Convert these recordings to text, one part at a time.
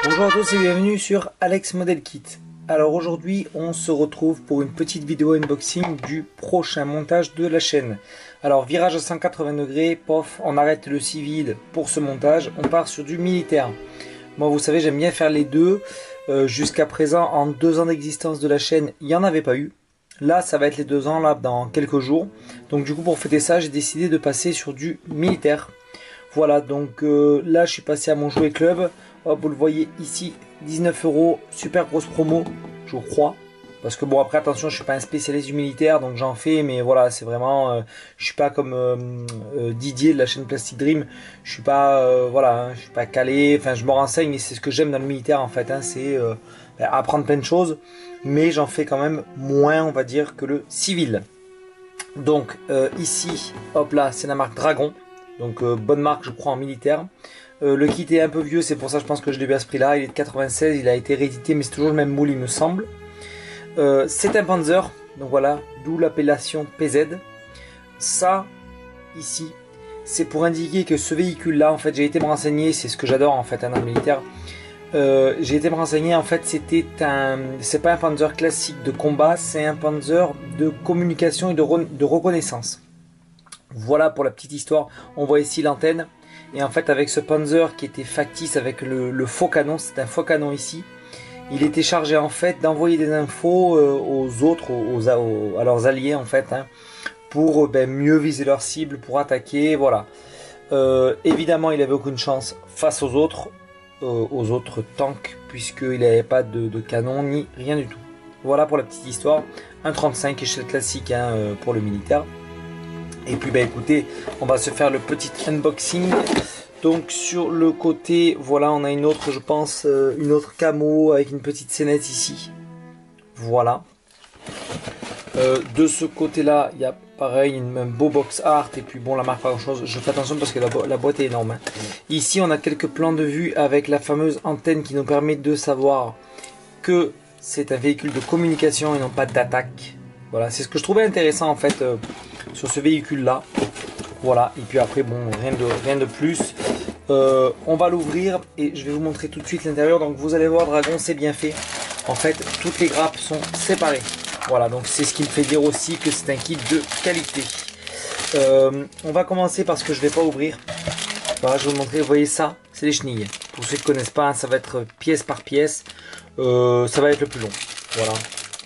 Bonjour à tous et bienvenue sur Alex Model Kit. Alors aujourd'hui on se retrouve pour une petite vidéo unboxing du prochain montage de la chaîne. Alors virage à 180 degrés, pof, on arrête le civil pour ce montage, on part sur du militaire. Moi vous savez j'aime bien faire les deux, jusqu'à présent en 2 ans d'existence de la chaîne il n'y en avait pas eu. Là ça va être les 2 ans là dans quelques jours, donc du coup pour fêter ça j'ai décidé de passer sur du militaire. Voilà donc là je suis passé à mon jouet club. Hop, vous le voyez ici, 19 €, super grosse promo, je crois. Parce que bon, après, attention, je suis pas un spécialiste du militaire, donc j'en fais, mais voilà, c'est vraiment, je suis pas comme Didier de la chaîne Plastic Dream, je suis pas, voilà, hein, je suis pas calé, enfin, je me renseigne, et c'est ce que j'aime dans le militaire, en fait, hein, c'est apprendre plein de choses, mais j'en fais quand même moins, on va dire, que le civil. Donc, ici, hop là, c'est la marque Dragon, donc bonne marque, je crois, en militaire. Le kit est un peu vieux, c'est pour ça je pense que je l'ai eu à ce prix là. Il est de 96, il a été réédité mais c'est toujours le même moule il me semble. C'est un Panzer, donc voilà, d'où l'appellation PZ. Ça, ici, c'est pour indiquer que ce véhicule là, en fait j'ai été me renseigner, c'est ce que j'adore en fait, dans le militaire. J'ai été me renseigner, en fait c'est pas un Panzer classique de combat, c'est un Panzer de communication et de reconnaissance. Voilà pour la petite histoire, on voit ici l'antenne. Et en fait avec ce Panzer qui était factice avec le faux canon, c'est un faux canon ici, il était chargé en fait d'envoyer des infos aux autres, à leurs alliés en fait, hein, pour mieux viser leur cible, pour attaquer, voilà. Évidemment il avait aucune chance face aux autres tanks, puisqu'il n'avait pas de canon ni rien du tout. Voilà pour la petite histoire, un 35 échelle classique hein, pour le militaire. Et puis écoutez, on va se faire le petit unboxing. Donc sur le côté, voilà, on a une autre, je pense, une autre camo avec une petite scénette ici. Voilà. De ce côté-là, il y a pareil, un beau box art. Et puis bon, la marque pas grand-chose. Je fais attention parce que la boîte est énorme. Hein. Ici, on a quelques plans de vue avec la fameuse antenne qui nous permet de savoir que c'est un véhicule de communication et non pas d'attaque. Voilà, c'est ce que je trouvais intéressant en fait sur ce véhicule là. Voilà, et puis après bon, rien de plus. On va l'ouvrir et je vais vous montrer tout de suite l'intérieur. Donc vous allez voir, Dragon c'est bien fait. En fait toutes les grappes sont séparées. Voilà, donc c'est ce qui me fait dire aussi que c'est un kit de qualité. On va commencer parce que je vais pas ouvrir. Voilà, je vais vous montrer, vous voyez ça, c'est des chenilles. Pour ceux qui ne connaissent pas, ça va être pièce par pièce. Ça va être le plus long. Voilà,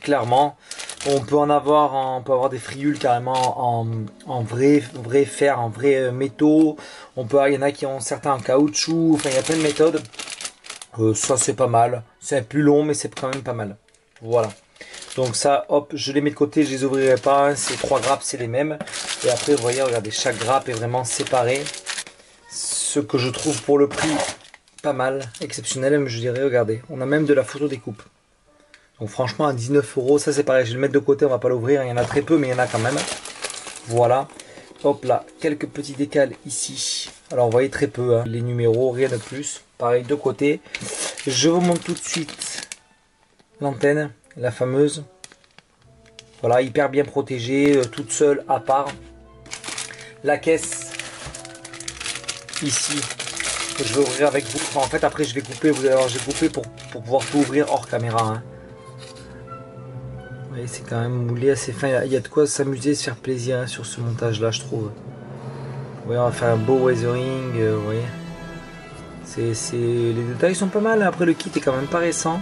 clairement. On peut avoir des friules carrément en vrai fer, en vrai métaux. Il y en a qui ont certains en caoutchouc. Enfin, il y a plein de méthodes. Ça c'est pas mal. C'est un plus long, mais c'est quand même pas mal. Voilà. Donc ça, hop, je les mets de côté. Je les ouvrirai pas. Hein. Ces 3 grappes, c'est les mêmes. Et après, vous voyez, regardez, chaque grappe est vraiment séparée. Ce que je trouve pour le prix pas mal, exceptionnel, je dirais. Regardez, on a même de la photo découpe. Donc franchement à 19 €, ça c'est pareil, je vais le mettre de côté, on va pas l'ouvrir, il y en a très peu mais il y en a quand même. Voilà, hop là, quelques petits décals ici. Alors vous voyez très peu, hein. Les numéros, rien de plus. Pareil de côté. Je vous montre tout de suite l'antenne, la fameuse. Voilà, hyper bien protégée, toute seule, à part. La caisse, ici, que je vais ouvrir avec vous. Enfin, en fait après je vais couper, vous allez voir, je vais couper pour pouvoir tout ouvrir hors caméra. Hein. Oui, c'est quand même moulé assez fin. Il y a de quoi s'amuser, se faire plaisir hein, sur ce montage là, je trouve. Oui, on va faire un beau weathering. Vous voyez, les détails sont pas mal. Après, le kit est quand même pas récent.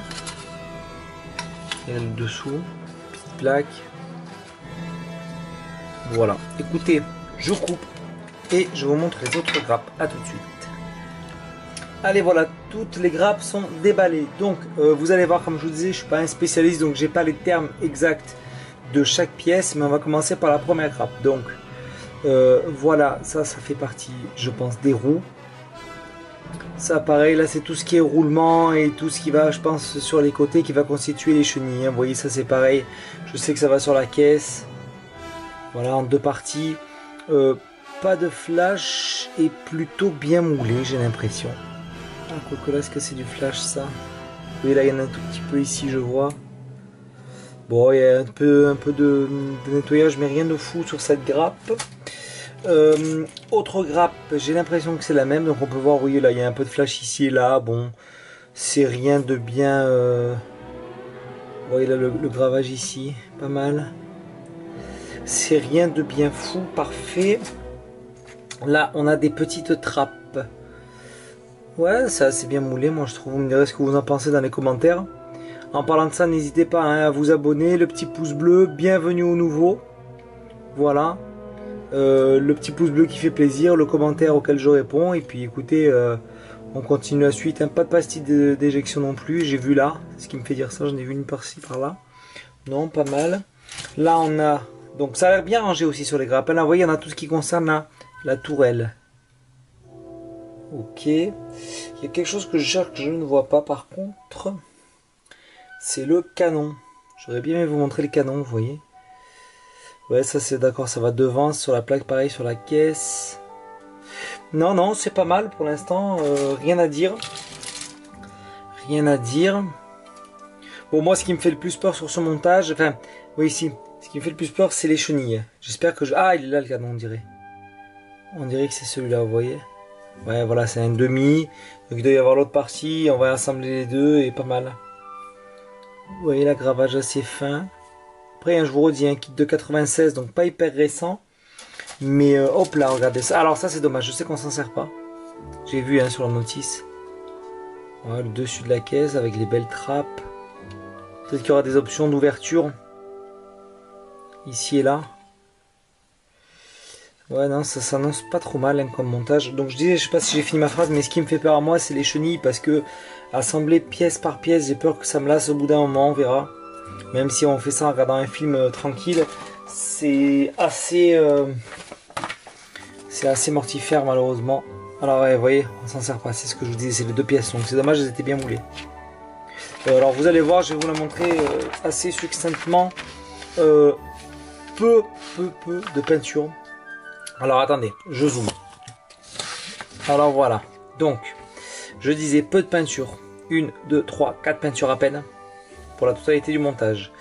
Il y a le dessous, petite plaque. Voilà. Écoutez, je coupe et je vous montre les autres grappes. À tout de suite. Allez voilà, toutes les grappes sont déballées. Donc vous allez voir, comme je vous disais, je suis pas un spécialiste, donc j'ai pas les termes exacts de chaque pièce, mais on va commencer par la première grappe. Donc voilà, ça fait partie, je pense, des roues. Ça pareil, là c'est tout ce qui est roulement et tout ce qui va, je pense, sur les côtés qui va constituer les chenilles. Hein. Vous voyez, ça c'est pareil. Je sais que ça va sur la caisse. Voilà, en 2 parties. Pas de flash et plutôt bien moulé, j'ai l'impression. Ah, quoique là, est-ce que c'est du flash ça? Oui, là il y en a un tout petit peu ici, je vois. Bon, il y a un peu de nettoyage, mais rien de fou sur cette grappe. Autre grappe, j'ai l'impression que c'est la même, donc on peut voir, vous voyez là, il y a un peu de flash ici et là, bon, c'est rien de bien, vous voyez là le gravage ici, pas mal, c'est rien de bien fou, parfait. Là, on a des petites trappes, ouais, ça c'est bien moulé, moi je trouve, vous me direz ce que vous en pensez dans les commentaires. En parlant de ça, n'hésitez pas hein, à vous abonner, le petit pouce bleu, bienvenue au nouveau, voilà. Le petit pouce bleu qui fait plaisir, le commentaire auquel je réponds, et puis écoutez, on continue la suite, hein. Pas de pastilles d'éjection non plus, j'ai vu là, ce qui me fait dire ça, j'en ai vu une par-ci par-là, non, pas mal. Là on a, donc ça a l'air bien rangé aussi sur les grappes, là vous voyez on a tout ce qui concerne la tourelle. Ok, il y a quelque chose que je cherche que je ne vois pas par contre, c'est le canon, j'aurais bien aimé vous montrer le canon, vous voyez. Ouais, ça c'est d'accord, ça va devant sur la plaque, pareil sur la caisse. Non, non, c'est pas mal pour l'instant, rien à dire. Rien à dire. Bon, moi ce qui me fait le plus peur sur ce montage, enfin, oui ici, ce qui me fait le plus peur c'est les chenilles. J'espère que je... Ah, il est là le canon, on dirait. On dirait que c'est celui-là, vous voyez. Ouais, voilà, c'est un demi. Donc il doit y avoir l'autre partie, on va assembler les deux et pas mal. Vous voyez, la gravage assez fin. Après, hein, je vous redis, un kit de 96, donc pas hyper récent. Mais hop là, regardez ça. Alors ça, c'est dommage, je sais qu'on s'en sert pas. J'ai vu hein, sur la notice. Voilà, le dessus de la caisse avec les belles trappes. Peut-être qu'il y aura des options d'ouverture. Ici et là. Ouais, non, ça s'annonce pas trop mal hein, comme montage. Donc je disais, je sais pas si j'ai fini ma phrase, mais ce qui me fait peur à moi, c'est les chenilles. Parce que assembler pièce par pièce, j'ai peur que ça me lasse au bout d'un moment, on verra. Même si on fait ça en regardant un film tranquille, c'est assez mortifère malheureusement. Alors ouais, vous voyez, on s'en sert pas, c'est ce que je vous disais, c'est les deux pièces, donc c'est dommage, elles étaient bien moulées. Alors vous allez voir, je vais vous la montrer assez succinctement. Peu de peinture. Alors attendez, je zoome. Alors voilà, donc je disais peu de peinture. 1, 2, 3, 4 peintures à peine. Pour la totalité du montage.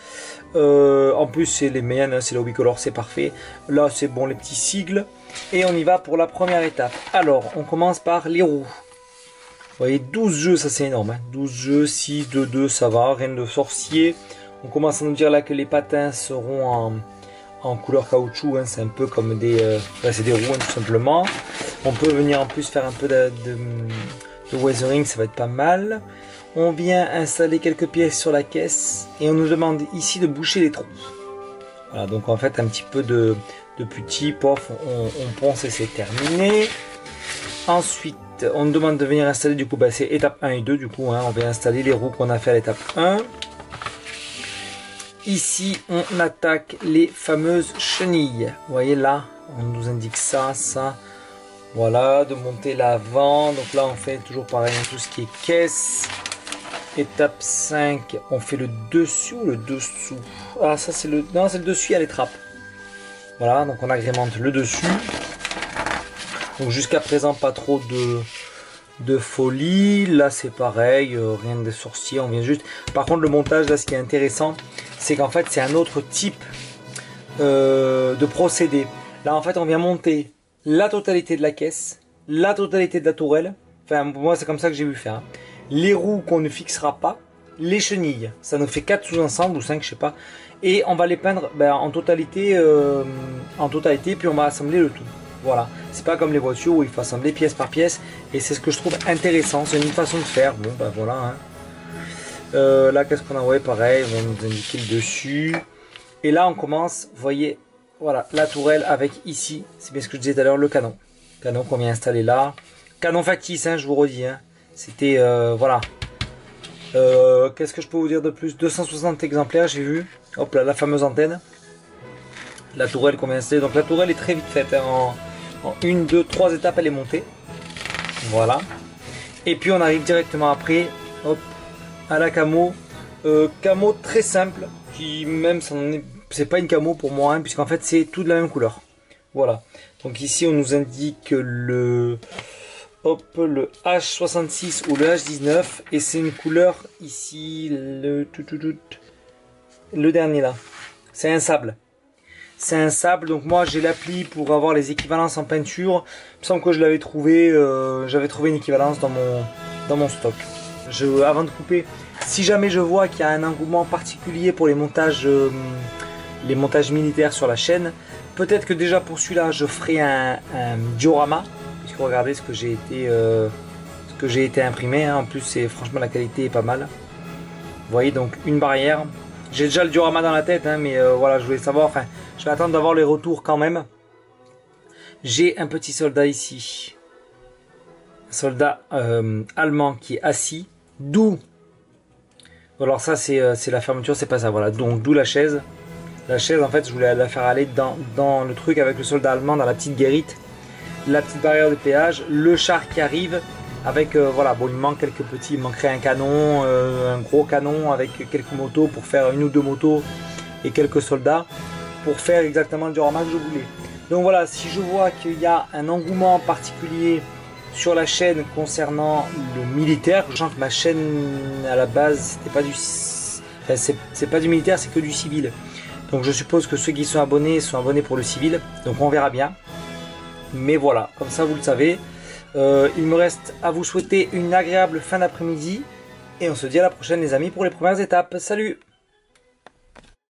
En plus c'est les miennes, c'est le Hobbycolor, c'est parfait. Là c'est bon les petits sigles. Et on y va pour la première étape. Alors on commence par les roues. Vous voyez 12 jeux, ça c'est énorme. Hein. 12 jeux, 6, 2, 2, ça va, rien de sorcier. On commence à nous dire là que les patins seront en couleur caoutchouc. Hein. C'est un peu comme des... c'est des roues hein, tout simplement. On peut venir en plus faire un peu de weathering, ça va être pas mal. On vient installer quelques pièces sur la caisse et on nous demande ici de boucher les trous. Voilà, donc en fait un petit peu de petit, pof, on ponce et c'est terminé. Ensuite, on nous demande de venir installer du coup, bah, c'est étape 1 et 2 du coup, hein, on va installer les roues qu'on a fait à l'étape 1. Ici, on attaque les fameuses chenilles. Vous voyez là, on nous indique ça, ça. Voilà, de monter l'avant. Donc là, on fait toujours pareil, tout ce qui est caisse. Étape 5, on fait le dessus ou le dessous? Ah, ça c'est le... Non, c'est le dessus, il y a les trappes. Voilà, donc on agrémente le dessus. Donc jusqu'à présent, pas trop de folie. Là, c'est pareil, rien de sorcier, on vient juste... Par contre, le montage, là, ce qui est intéressant, c'est qu'en fait, c'est un autre type de procédé. Là, en fait, on vient monter la totalité de la caisse, la totalité de la tourelle. Enfin, moi, c'est comme ça que j'ai vu faire. Hein. Les roues qu'on ne fixera pas, les chenilles, ça nous fait 4 sous-ensembles ou 5, je sais pas, et on va les peindre en totalité, puis on va assembler le tout. Voilà, c'est pas comme les voitures où il faut assembler pièce par pièce, et c'est ce que je trouve intéressant, c'est une façon de faire. Bon, ben voilà. Hein. Là, qu'est-ce qu'on a? Ouais, pareil, on va nous indiquer le dessus, et là on commence, vous voyez, voilà, la tourelle avec ici, c'est bien ce que je disais tout à l'heure, le canon qu'on vient installer là, canon factice, hein, je vous redis, hein. C'était, voilà. Qu'est-ce que je peux vous dire de plus? 260 exemplaires, j'ai vu. Hop là, la fameuse antenne. La tourelle qu'on vient installer. Donc la tourelle est très vite faite. Hein. En 1, 2, 3 étapes, elle est montée. Voilà. Et puis on arrive directement après, hop, à la camo. Camo très simple. Qui même, c'est pas une camo pour moi, hein, puisqu'en fait c'est tout de la même couleur. Voilà. Donc ici on nous indique le... Hop, le H66 ou le H19, et c'est une couleur ici, le dernier là, c'est un sable. c'est un sable, donc moi j'ai l'appli pour avoir les équivalences en peinture. Il me semble que je l'avais trouvé, j'avais trouvé une équivalence dans mon stock. Avant de couper, si jamais je vois qu'il y a un engouement particulier pour les montages militaires sur la chaîne, peut-être que déjà pour celui-là je ferai un diorama, puisque regardez ce que j'ai été imprimé, hein. En plus franchement la qualité est pas mal. Vous voyez, donc une barrière. J'ai déjà le diorama dans la tête, hein, mais voilà, je voulais savoir, enfin je vais attendre d'avoir les retours quand même. J'ai un petit soldat ici, un soldat allemand qui est assis, d'où, alors ça c'est la fermeture, c'est pas ça, voilà, donc d'où la chaise. La chaise, en fait, je voulais la faire aller dans le truc avec le soldat allemand, dans la petite guérite, la petite barrière de péage, le char qui arrive avec, voilà, bon, il manquerait un canon, un gros canon avec quelques motos pour faire une ou deux motos et quelques soldats pour faire exactement le diorama que je voulais. Donc voilà, si je vois qu'il y a un engouement particulier sur la chaîne concernant le militaire, sachant que ma chaîne à la base, c'était pas c'est pas du militaire, c'est que du civil. Donc je suppose que ceux qui sont abonnés pour le civil. Donc on verra bien. Mais voilà, comme ça vous le savez. Il me reste à vous souhaiter une agréable fin d'après-midi. Et on se dit à la prochaine les amis pour les premières étapes. Salut!